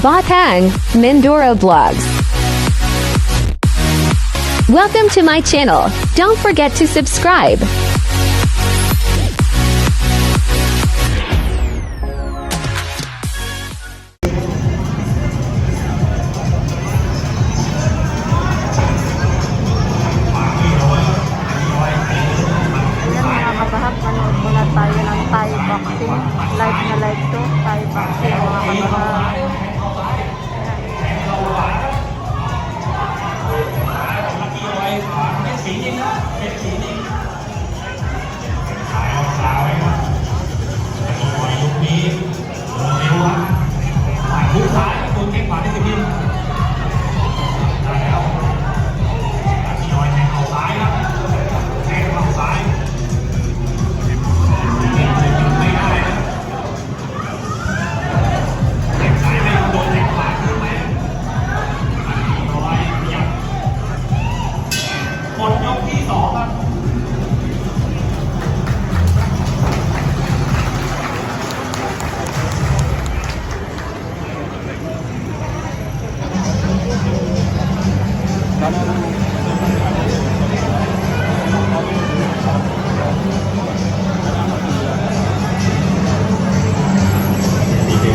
Batang, Mindoro Vlogs. Welcome to my channel. Don't forget to subscribe. Tayo ng Thai boxing. Live na live to. Thai boxing mga kababayan.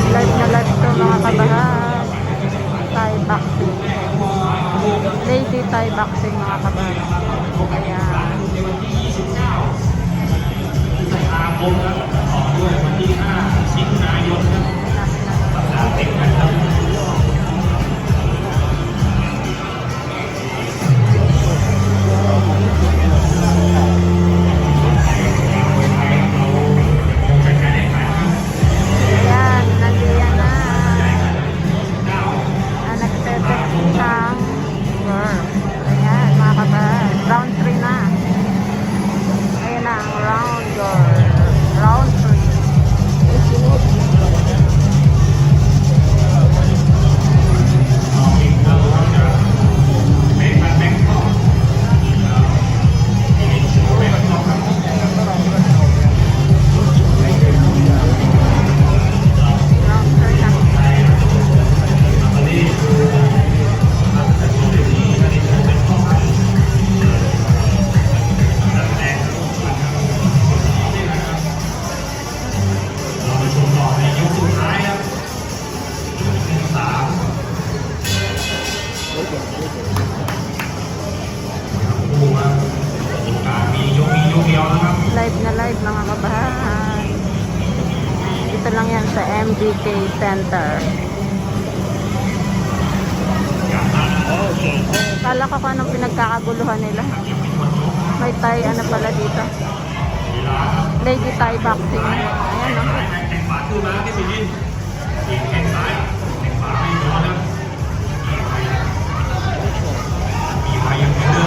Live na live to mga kabahan. Thai boxing. Lady Thai boxing mga kabahan. Ayan. Round 3 na. Ayan na ang round goal. Round 3. Live na live mga kabahan. Dito lang yan sa MDK Center. Kala ko kung anong pinagkakaguluhan nila. May Thai ano pala dito. Lady Thai boxing. Ayan o.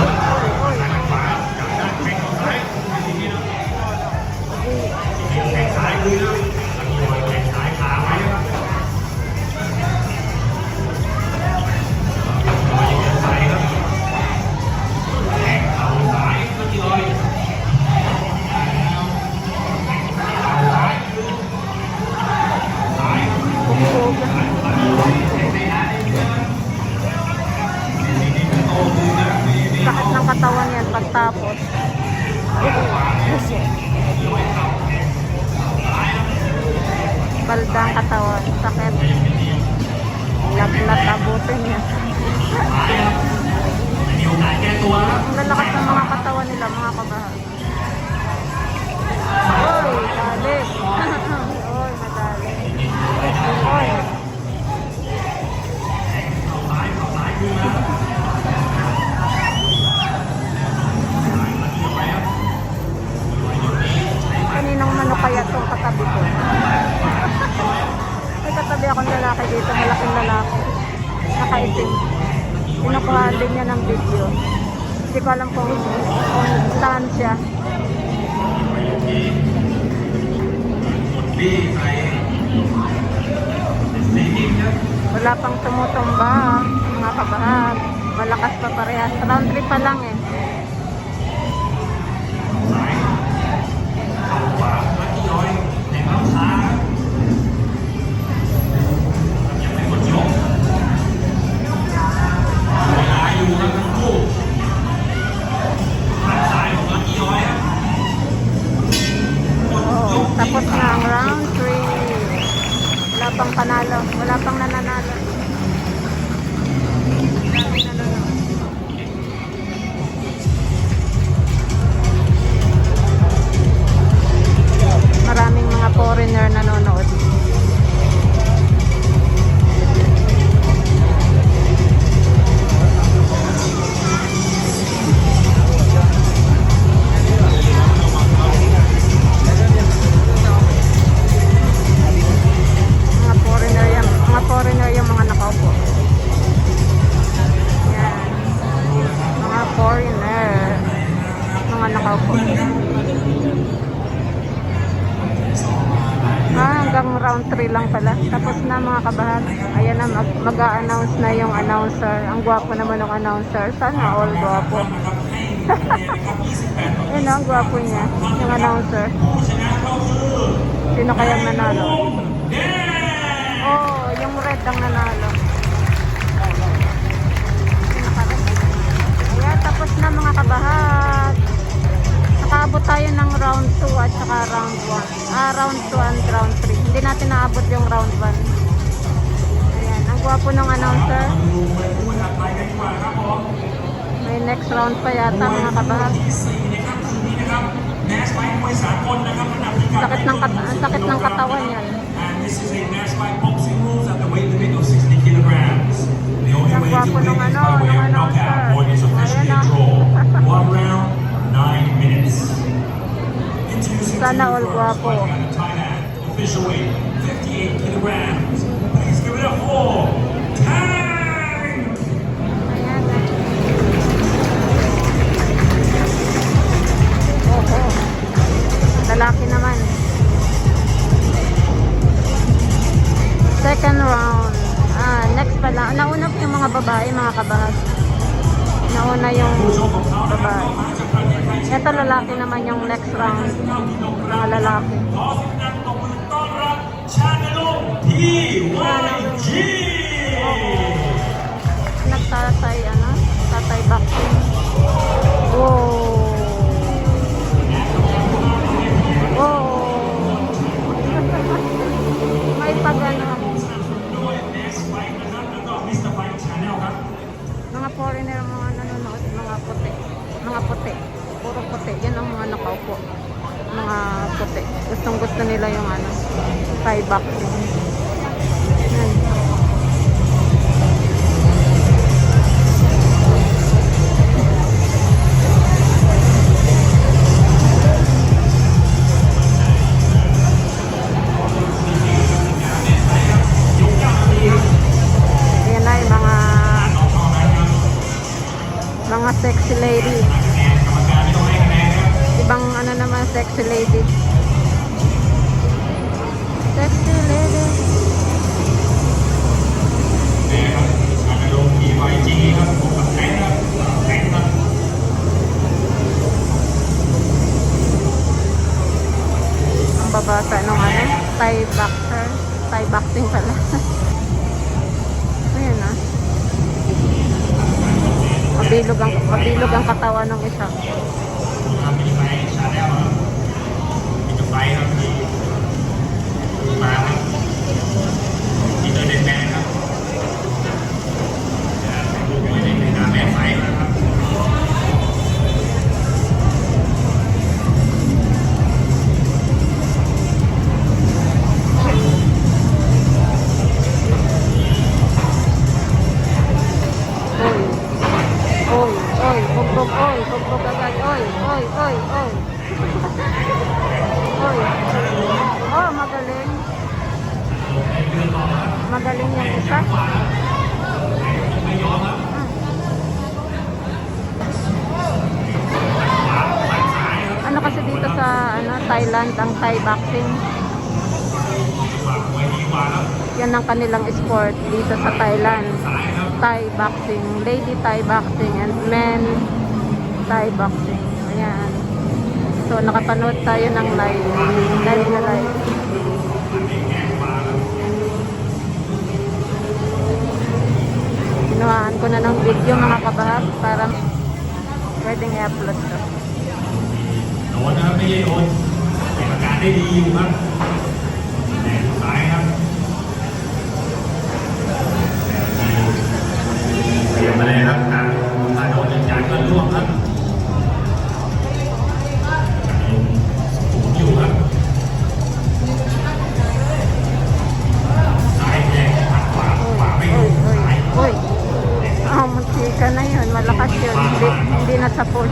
Sakit ng katawan yan pagtapos. Baldang katawan. Sakit. Laglat abutin niya. Ang lalakas ng mga katawan nila mga kabahan. Oy, dali. Oy, madali. Oy. Kaninang mano kaya itong katabi ko? May katabi akong lalaki dito, malaking lalaki. Nakaitim. Pinukuhaan din niya ng video. Hindi ko alam kung saan siya. Wala pang tumutumba mga kabahan. Malakas pa parehas. Round 3 pa lang eh. pang panalo. Wala pang nananalo. Daming nanonood. Maraming mga foreigner nanonood. Mga foreigner yung mga nakaupo. Yan. Mga foreigner. Mga nakaupo. Hanggang round 3 lang pala. Tapos na mga kabahag. Ayan na, mag-a-announce na yung announcer. Ang gwapo naman ng announcer. Sana all gwapo. Ayun ang gwapo niya. Yung announcer. Sino kayang nanalo? Oh, yung red ang nanalo. Ayan, tapos na mga kabahag. Nakaabot tayo ng round 2 at saka round 1. Round 2 and round 3. Hindi natin naabot yung round 1. Ayan, ang gwapo ng announcer. May next round pa yata mga kabahag. Sakit ng katawan yan. This is a match by boxing rules at the weight limit of 60 kilograms. The only way to win is by way of knockout or is officially a draw. 1 round, 9 minutes. Introducing to Sana all you first, guwapo. fighting out of Thailand, official weight 58 kilograms. Please give it up for Tang! Ayan. Oho. Lalaki naman. Second round. Next pala. Nauna po yung mga babae, mga kabahag. Nauna yung babae. Ito lalaki naman yung next round. Mga lalaki. Nagtatay, tatay boxing. Wow. Wow. May pag-ano. Mga foreigner, mga nanonood, mga puti. Mga puti. Puro puti. Yan ang mga nakaupo. Mga puti. Gustong gusto nila yung Thai boxing. Yan. Ayan na yung mga sexy lady. Ibang naman sexy lady. Sexy lady. Ang babasa nung Thai boxer. Thai boxing pala. Ayan na. Mabilog ang katawan ng isa. Bugbog agad. Oy. Oh, magaling. Magaling yung isa. Ano kasi dito sa Thailand, ang Thai boxing. Yan ang kanilang sport dito sa Thailand. Thai boxing, lady Thai boxing and men Thai boxing. Ayan. So nakapanood tayo ng live na live. Kinuhaan ko na ng video mga kabahag para pwedeng i-upload to. โดนนะครับไม่ใช่โดนแต่ประกาศได้ดีอยู่ครับแดงซ้ายครับ nasa pool.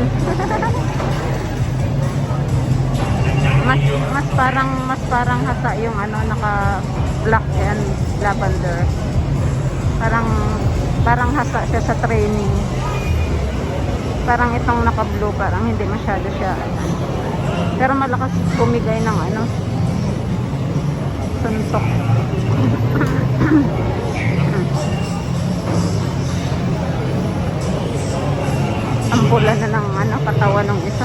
mas parang hasa yung ano, naka black and lavender. Parang hasa siya sa training. Parang itong naka blue, parang hindi masyado siya. Pero malakas bumigay ng ano, suntok. Ang pula na ng ano, katawan ng isa.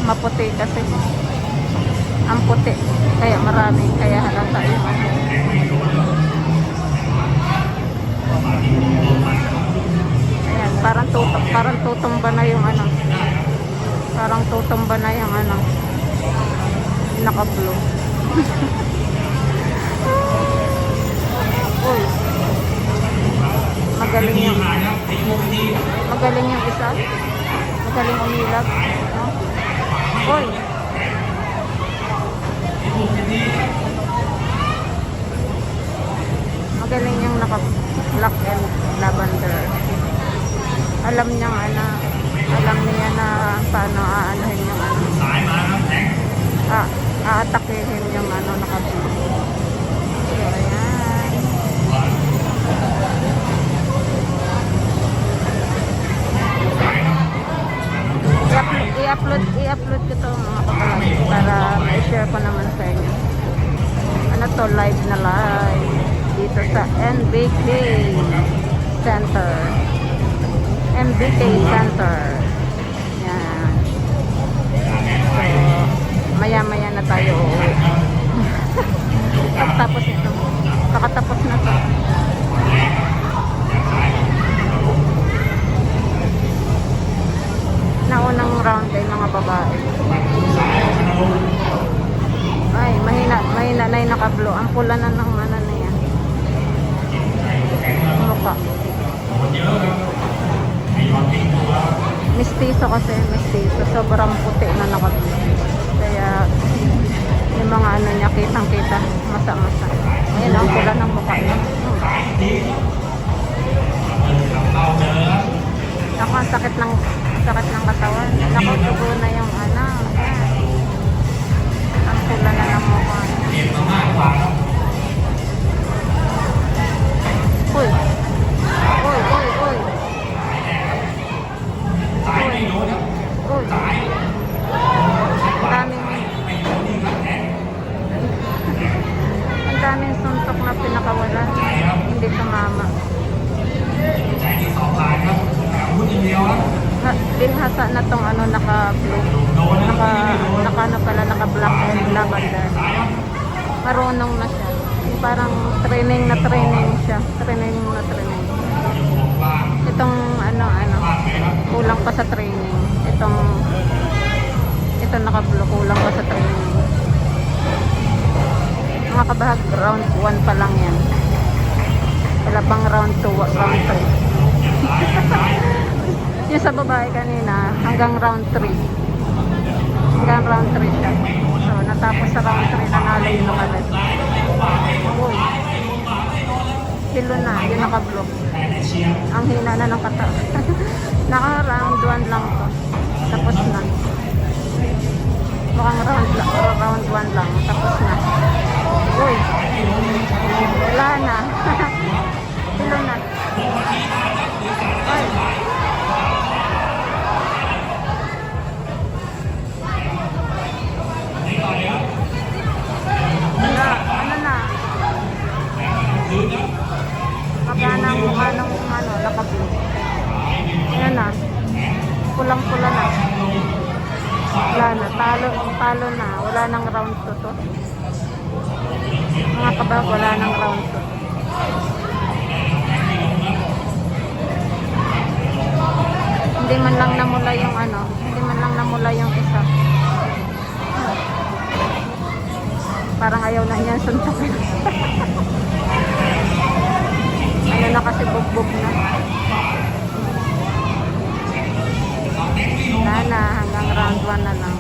Maputi kasi. Ang puti. Kaya marami. Kaya halata yung ano. Ayan, parang tutumba na yung ano. Parang tutumba na yung ano. Naka-blue. Uy. Magaling yung isa. Magaling umilag. No? Uy. Magaling yung naka-black and lavender. Alam niya na paano aanahin yung ano. Aatakihin yung ano, naka-blue. So, ayan. I-upload ko to mga kapatid para ma-share ko naman sa inyo. Ano to, live dito sa NBK Center. MBK Center. Yan. So, maya-maya na tayo uuwi. Pagtapos nito. Kakatapos na to. Naunang round ay mga babae. Ay, mahina na yung naka-blue. Ang pula na ng mana na yan. Mukha. Mistiso kasi, mistiso. Sobrang puti na naka-blue. Kaya, yung mga ano niya, kitang-kita. Masa-masa. Ayan, ang pula ng mukha niya. Ako, ang sakit ng katawan. Nakutubo na yung ano. Ayan. Ang pula na ng mukha. Uy. Uy. Ang daming suntok na pinakawalan. Hindi tumama. Binhasa na tong ano, naka-blue. Naka-black and lavender. Marunong na siya. Parang training siya. Training. Itong ano, kulang pa sa training. Itong naka-blue, kulang pa sa training. Mga kabahag, round 1 pa lang yan. Wala pang round 2, round 3. Yung sa babae kanina, hanggang round 3. Hanggang round 3 siya. So, natapos sa round 3, nanalo yung nakalas. Uy. Kilo na, yung naka-block. Ang hina na ng kata. Naka-round 1 lang to. Tapos na. Mukhang round 1 lang. Tapos na. Uy. Wala na. Kilo na. Uy. Ano na? Magana ang mukha ng ano, naka-blue. Ayan na. Pulang-pula na. Wala na. Talo na. Wala nang round 2 to. Mga kabag, wala nang round 2. Hindi man lang namula yung ano. Hindi man lang namula yung isa. Parang ayaw na niyan suntukin. Ano na kasi bugbog na. Wala na, hanggang round 1 na lang.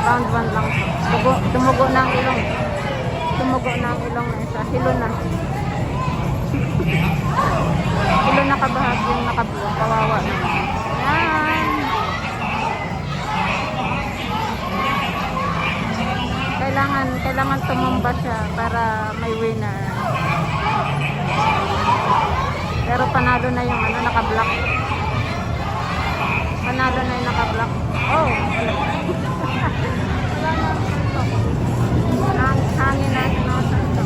Round 1 lang. Tumugo na ang ilong. Tumugo na ang ilong na isa. Hilo na. Hilo na kabahag yung nakabuang. Kawawa na. Yan. Kailangan tumumba siya para may winner. Pero panalo na yung ano, naka-block. Panalo na yung naka-block. Oh! Hangin na sinusan ito.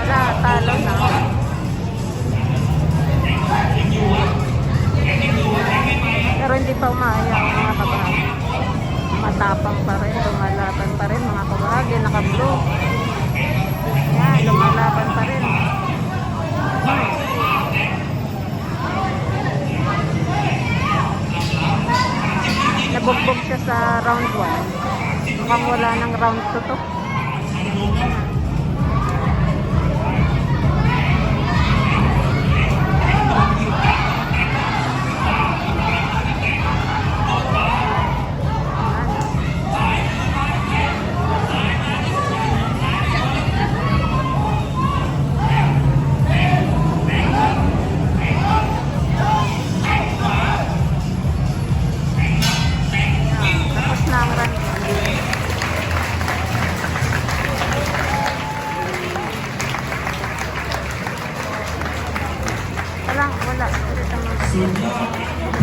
Wala, talo na. Pero hindi pa umayaw mga kabahagi. Matapang pa rin, lumalaban pa rin mga kabahagi, naka-blue. Yan, lumalaban pa rin. Nabugbog siya sa round 1. Mukhang wala ng round 2 to. Wala.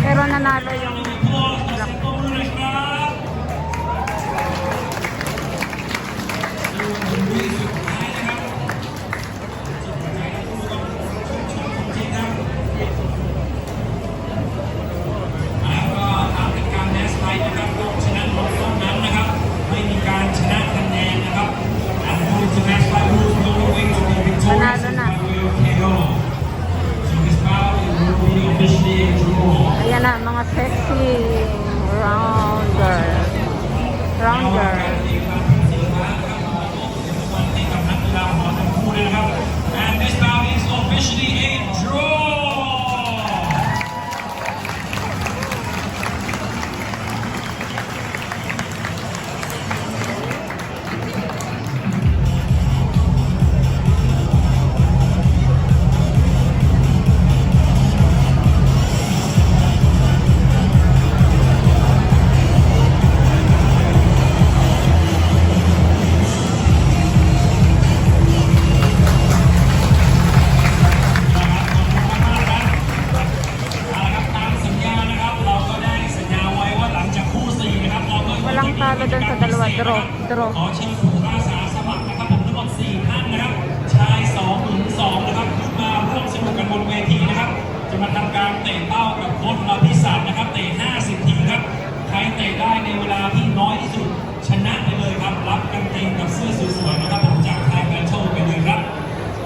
Pero nanalo yung black. Panalo na. Ayan na, mga sexy rounder. And this bout is officially a draw. Walang talo doon sa dalawa. Draw. ขอเชิญผู้อาสาสมัครนะครับผมทั้งหมด4ท่านนะครับชาย2หญิง2นะครับขึ้นมาร่วมสนุกกันบนเวทีนะครับจะมาทำการเตะเป้ากับโค้ชของเราพี่สันนะครับเตะ50ทีครับใครเตะได้ในเวลาที่น้อยที่สุดชนะไปเลยครับรับกางเกงกับเสื้อสวยๆนะครับผมจากไทยแบทเทิลไปเลยครับ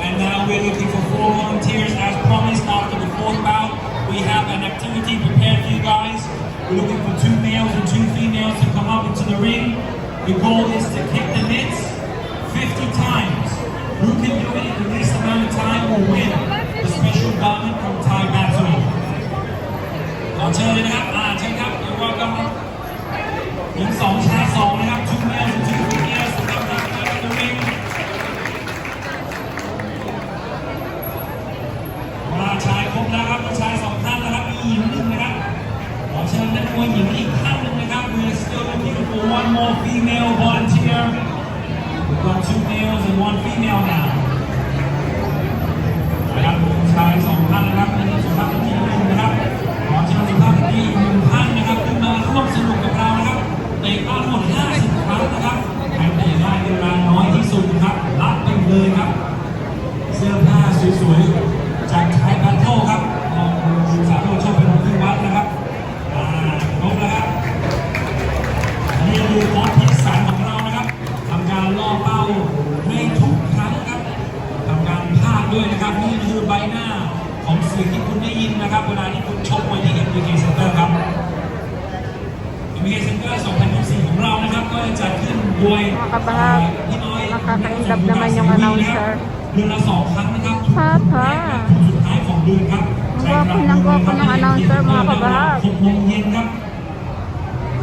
And now we're looking for 4 volunteers as promised after the 4th bout. We have an activity prepared for you guys. We're looking for 2 males and 2 females to come up into the ring. The goal is to kick the mitts 50 times. Who can do it in the least amount of time will win the special garment from Thai Battle. ขอเชิญเลยนะครับเชิญครับ You're welcome. หญิง2ชาย2นะครับ 2 males and 2 females to come up into the ring. มาชายครบแล้วครับชาย2ท่านแล้วครับมีหญิง1นะครับ ขอเชิญนักมวยหญิงอีกท่านหนึ่งนะครับ We're still looking for 1 more female volunteer. We've got 2 males and 1 female now. นะครับชาย2ท่านนะครับอันนี้สุภาพสตรี1นะครับ ขอเชิญสุภาพสตรีอีก1ท่านนะครับขึ้นมาร่วมสนุกกับเรานะครับเตะเป้าทั้งหมด50ครั้งนะครับใครเตะได้ในเวลาน้อยที่สุดครับรับไปเลยครับเสื้อผ้าสวยๆจากไทยแบทเทิลครับคุณสาโรจน์ชอบเป็นที่วัดนะครับครบแล้วครับนี่คือโค้ชพิสันของเรานะครับทำการล่อเป้าให้ทุกครั้งครับทำการพากด้วยนะครับนี่คือใบหน้าของเสียงที่คุณได้ยินนะครับเวลาที่คุณชกมวยที่ MBK Center ครับ MBK Center 2024ของเรานะครับก็จะจัดขึ้นโดย Mga kabahag, พี่น้อย nakakaingap naman yung announcer. เดือนละ2 ครั้งนะครับทุก Papa. สุดท้ายของเดือนครับ Ang gwapo ng announcer mga kabahag. 6 โมงเย็นครับ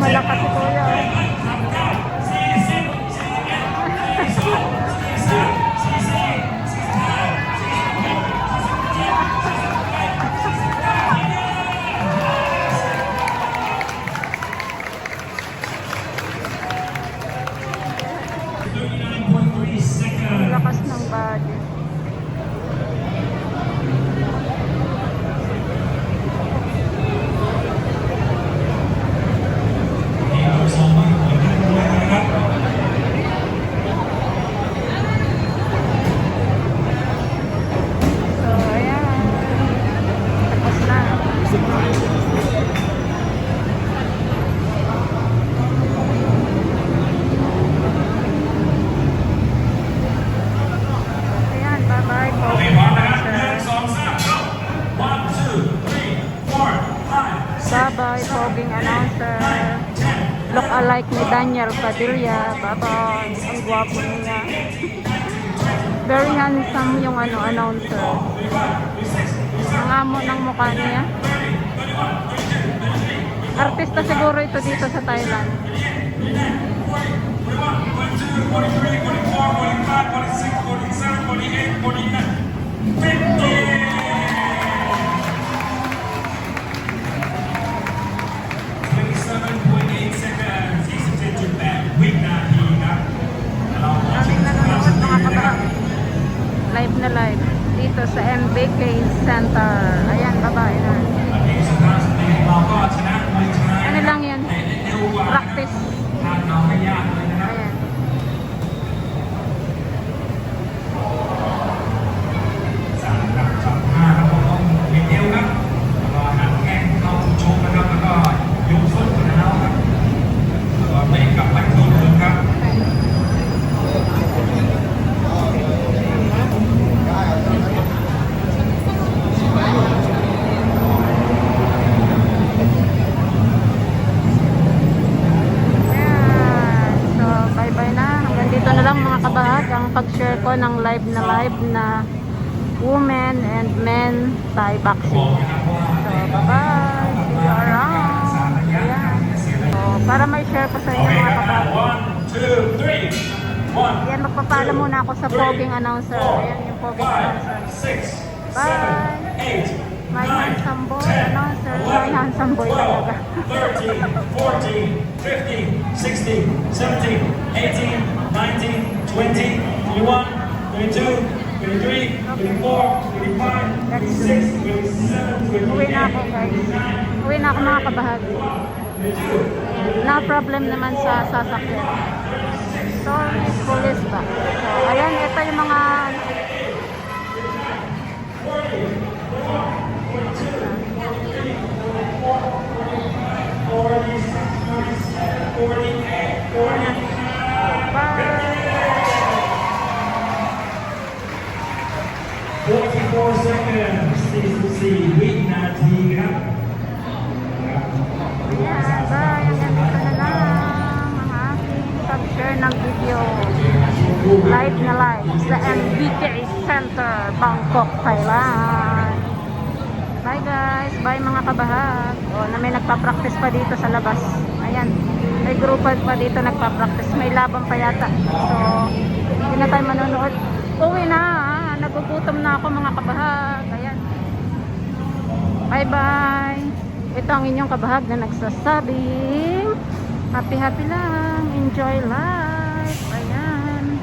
Malakas si Kuya. Lakas ng body. So, ayan. Tapos na. Ayan, bye-bye po. Bye-bye, Poging Announcer. Look alike ni Daniel Padilla. Bye-bye. Ang gwapo niya. Very handsome yung announcer. Ang amo ng mukha niya. Artista siguro ito dito sa Thailand. 27.8 seconds 27.8 วินาทีครับเราขอ Daming nanonood mga kabarang. Live na live. Dito sa MBK Center. Ayan, babae na. อันนี้สุดท้ายสุดท้ายเราก็ชนะไม่ชนะ Ano lang yan? แต่เร็วกว่า Practice. ทางเราไม่ยากเลยนะครับ Ayan. สั่งกับจับห้าครับผมต้องมีเอวครับแล้วก็หันแข้งเข้าชกนะครับแล้วก็ยกส้นของเราครับแล้วก็เตะกลับไปที่เดิมครับ ako ng live na women and men Thai boxing. So, bye-bye. See you around. Ayan. So, para may share ko sa inyo mga kabahag. 1, 2, 3. 1, Ayan, magpapala muna ako sa poging announcer. Ayan yung poging announcer. 6, Bye! 7, 8, My handsome boy announcer. My handsome boy talaga. 13, 14, 15, 16, 17, 18, 19, 20, 21, 22, 23, 24, 25, 26, 27, 28, Uwi na ako guys. Uwi na ako mga kabahag. No problem naman sa sasakyan. Sorry, police ba? So, ayan, ito yung mga Bye! 44 seconds. CCC, week 19. Ayan, bye! Hanggang dito na lang ang aking pag-share ng video. Live na live sa MBK Center, Bangkok, Thailand. Bye guys! Bye mga kabahag. O, na may nagpa-practice pa dito sa labas. Ayan, may grupo pa dito nagpa-practice. May laban pa yata. So, hindi na tayo manonood. Uwi na! Nagugutom na ako mga kabahag. Ayan. Bye bye! Ito ang inyong kabahag na nagsasabing happy lang. Enjoy life. Ayan.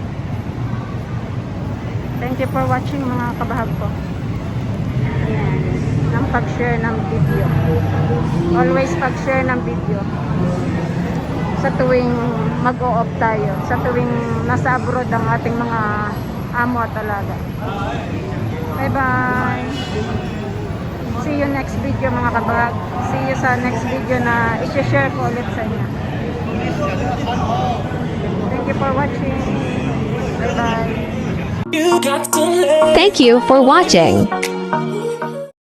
Thank you for watching mga kabahag ko. Ayan. Ng pag-share ng video. Always pag-share ng video. Sa tuwing mag-o-off tayo. Sa tuwing nasa abroad ang ating mga amo at alaga. Bye bye! See you next video mga kabahag. See you sa next video na i-share ko ulit sa inyo. Thank you for watching. Bye bye! Thank you for watching.